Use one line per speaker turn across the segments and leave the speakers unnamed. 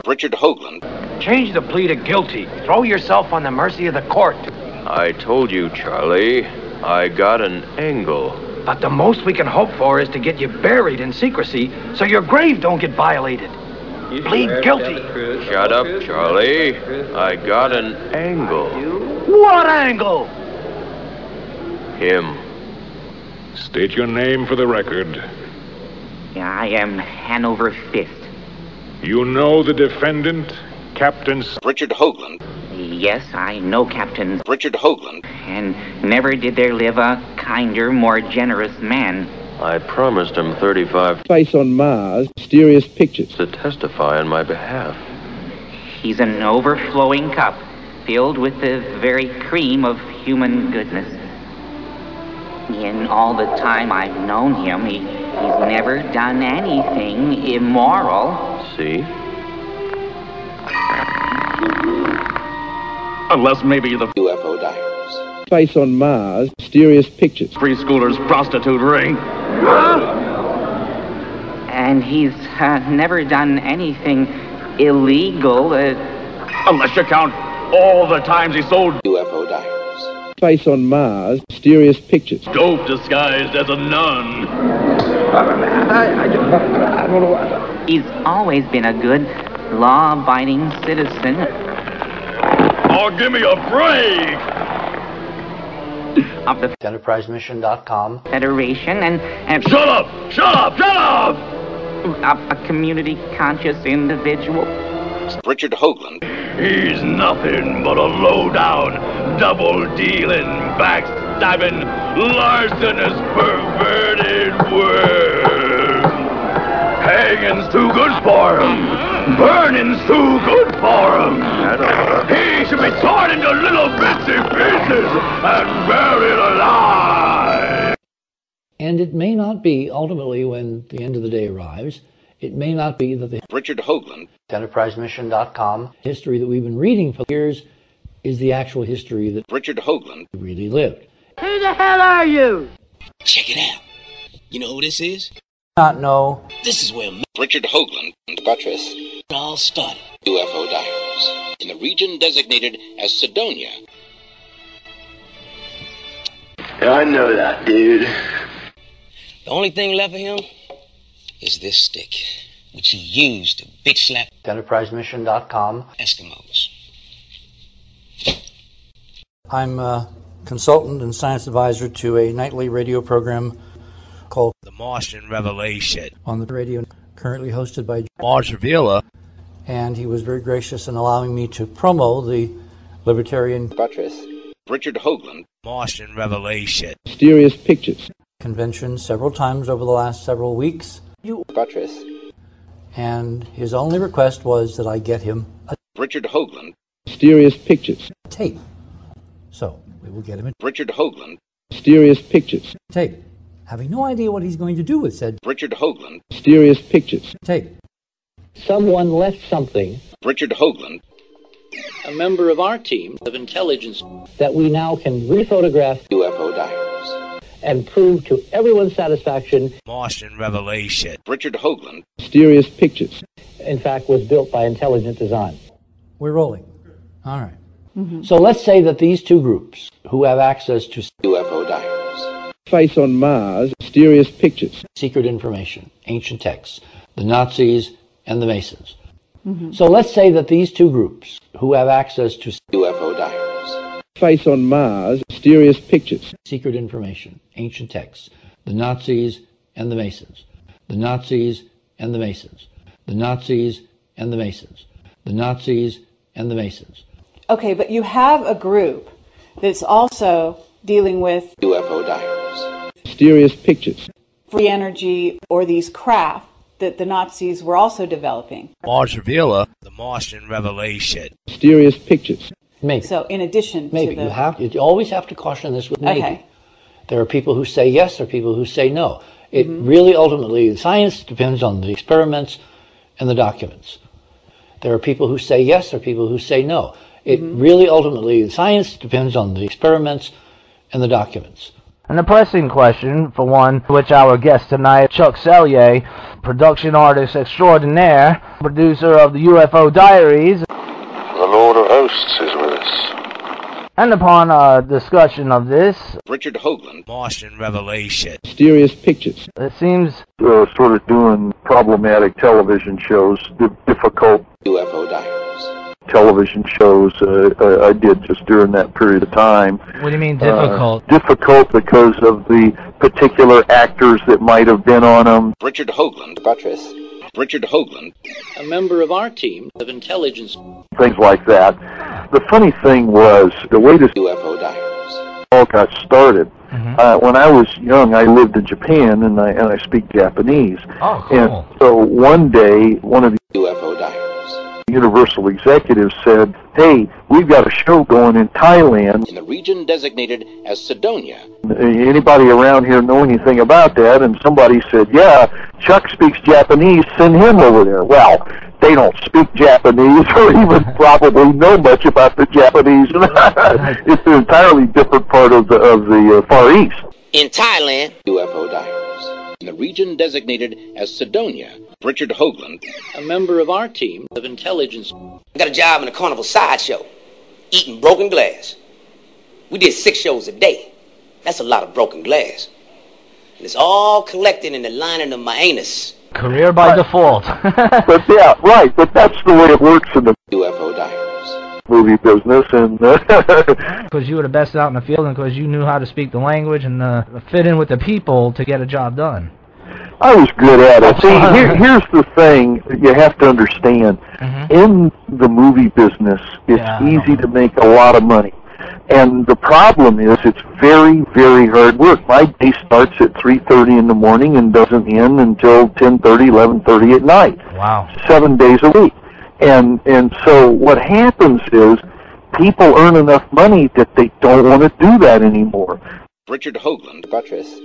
Richard Hoagland.
Change the plea to guilty. Throw yourself on the mercy of the court.
I told you, Charlie. I got an angle.
But the most we can hope for is to get you buried in secrecy so your grave don't get violated. Plead guilty.
Shut up, Charlie. I got an angle.
What angle?
Him.
State your name for the record.
I am Hanover Fist.
You know the defendant, Captain...
Richard Hoagland.
Yes, I know Captain...
Richard Hoagland.
And never did there live a kinder, more generous man.
I promised him 35
Face on Mars, mysterious pictures.
to testify on my behalf.
He's an overflowing cup, filled with the very cream of human goodness. In all the time I've known him, he's never done anything immoral.
See?
Unless maybe the
UFO Diaries.
Face on Mars, mysterious pictures.
preschooler's prostitute ring.
And he's never done anything illegal.
Unless you count all the times he sold
UFO Diaries.
Face on Mars, mysterious pictures.
dope disguised as a nun.
He's always been a good, law-abiding citizen.
Oh, give me a break!
Of the
EnterpriseMission.com.
Federation and
Shut up! Shut up! Shut up!
a community-conscious individual.
Richard Hoagland.
He's nothing but a low-down, double-dealing, backstabbing, larcenous, perverted worm. Hanging's too good for him. Burning's too good for him. He should be torn into little bitsy pieces and buried alive.
And it may not be, ultimately, when the end of the day arrives, it may not be that the
Richard Hoagland.
EnterpriseMission.com history that we've been reading for years is the actual history that
Richard Hoagland.
really lived.
Who the hell are you?
Check it out. You know who this is?
Not know.
This is where
Richard Hoagland. Buttress.
it all started.
UFO Diaries.
In the region designated as Cydonia.
I know that, dude.
The only thing left of him is this stick, which he used to bitch slap
EnterpriseMission.com.
Eskimos.
I'm a consultant and science advisor to a nightly radio program called
The Martian Revelation.
On the Radio, currently hosted by
Mars Revealer.
and he was very gracious in allowing me to promo the Libertarian
Buttress. Richard Hoagland.
Martian Revelation.
Mysterious pictures.
convention several times over the last several weeks.
Buttress.
And his only request was that I get him a
Richard Hoagland.
Mysterious pictures.
tape. So we will get him a
Richard Hoagland.
Mysterious pictures.
tape. Having no idea what he's going to do with said
Richard Hoagland.
Mysterious pictures.
tape.
Someone left something,
Richard Hoagland.
a member of our team of intelligence, that we now can rephotograph
UFO Diaries.
and prove to everyone's satisfaction,
Martian Revelation.
Richard Hoagland.
Mysterious pictures.
in fact, was built by intelligent design.
We're rolling. All right. So let's say that these two groups who have access to
UFO Diaries.
Face on Mars. Mysterious pictures.
secret information, ancient texts, the Nazis and the Masons. So let's say that these two groups who have access to
UFO Diaries.
Face on Mars. Mysterious pictures.
secret information, ancient texts, the Nazis and the Masons, the Nazis and the Masons, the Nazis and the Masons, the Nazis and the Masons.
Okay, but you have a group that's also dealing with
UFO Diaries.
Mysterious pictures.
free energy or these craft that the Nazis were also developing.
Mars Revealer. The Martian Revelation.
Mysterious pictures.
Maybe.
So in addition
Maybe.
to the...
You always have to caution this with maybe.
Okay.
There are people who say yes, there are people who say no. It really ultimately, science depends on the experiments and the documents. There are people who say yes, there are people who say no. It really ultimately, science depends on the experiments and the documents.
And the pressing question, for one, which our guest tonight, Chuck Sellier, production artist extraordinaire, producer of the Ufo Diaries.
The Lord of Hosts is with us.
And upon a discussion of this,
Richard Hoagland,
Martian Revelation,
Mysterious Pictures.
It seems
sort of doing problematic television shows, difficult
UFO Diaries,
television shows I did just during that period of time.
What do you mean difficult?
Difficult because of the particular actors that might have been on them.
Richard Hoagland, Buttress, Richard Hoagland,
a member of our team of intelligence.
Things like that. The funny thing was, the way this
UFO Diaries
all got started, when I was young, I lived in Japan, and I speak Japanese.
Oh, cool.
And so one day, one of the
UFO Diaries
Universal executives said, "Hey, we've got a show going in Thailand.
in the region designated as Cydonia.
Anybody around here know anything about that?" And somebody said, "Yeah, Chuck speaks Japanese, send him over there." Well, they don't speak Japanese or even probably know much about the Japanese. It's an entirely different part of the Far East.
in Thailand,
UFO Diaries in the region designated as Cydonia. Richard Hoagland,
a member of our team of intelligence.
I got a job in a carnival sideshow, eating broken glass. We did 6 shows a day. That's a lot of broken glass. And it's all collected in the lining of my anus.
Career by default.
But yeah, right, but that's the way it works in the
UFO Diaries
movie business. And
because you were the best out in the field and because you knew how to speak the language and fit in with the people to get a job done.
I was good at it. See, here's the thing you have to understand. In the movie business, it's easy to make a lot of money. And the problem is it's very, very hard work. My day starts at 3:30 in the morning and doesn't end until 10:30, 11:30 at night.
Wow.
7 days a week. And so what happens is people earn enough money that they don't want to do that anymore.
Richard Hoagland, Buttress,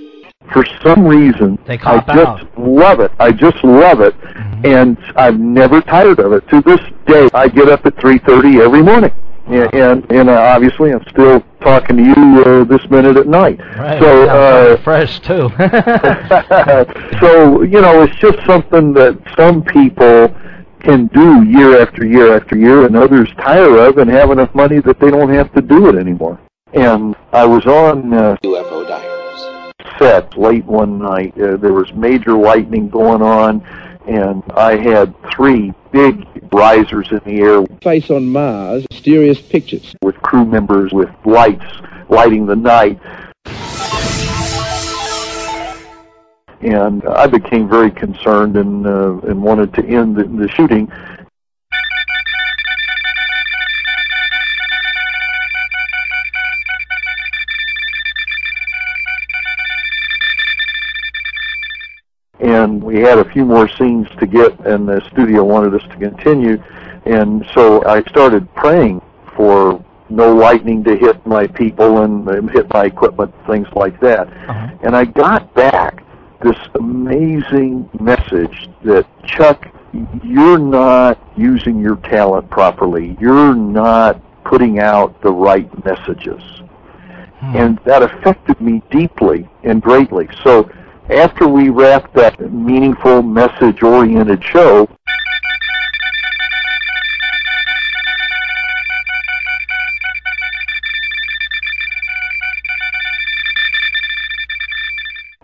For some reason,
they
I just love it. I just love it, and I'm never tired of it. To this day, I get up at 3:30 every morning, and obviously I'm still talking to you this minute at night.
Right.
So
fresh too.
So it's just something that some people can do year after year after year, and others tire of and have enough money that they don't have to do it anymore. And I was on
UFO Diaries
set late one night. There was major lightning going on, and I had 3 big risers in the air.
Face on Mars, Mysterious Pictures.
With crew members with lights lighting the night. And I became very concerned and wanted to end the shooting. And we had a few more scenes to get, and the studio wanted us to continue. And so I started praying for no lightning to hit my people and hit my equipment, things like that. And I got back this amazing message that, Chuck, you're not using your talent properly. You're not putting out the right messages. And that affected me deeply and greatly. So after we wrapped that meaningful, message-oriented show,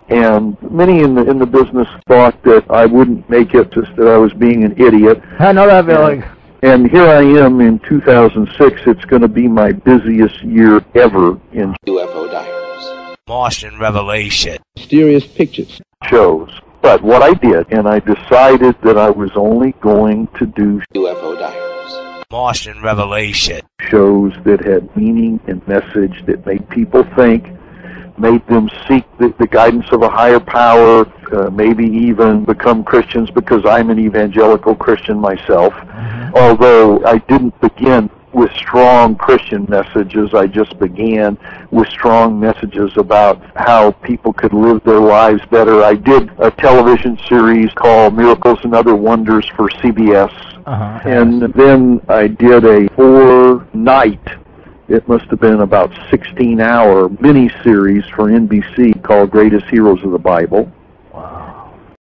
and many in the business thought that I wouldn't make it, just that I was being an idiot.
I know that feeling.
And here I am in 2006. It's going to be my busiest year ever in
UFO Diaries,
Martian Revelation,
Mysterious Pictures
shows. But what I did, and I decided that I was only going to do
UFO Diaries,
Martian Revelation,
shows that had meaning and message, that made people think, made them seek the guidance of a higher power, maybe even become Christians, because I'm an evangelical Christian myself. Although I didn't begin with strong Christian messages, I just began with strong messages about how people could live their lives better. I did a television series called Miracles and Other Wonders for CBS, and then I did a 4-night it must have been about 16-hour mini-series for NBC called Greatest Heroes of the Bible.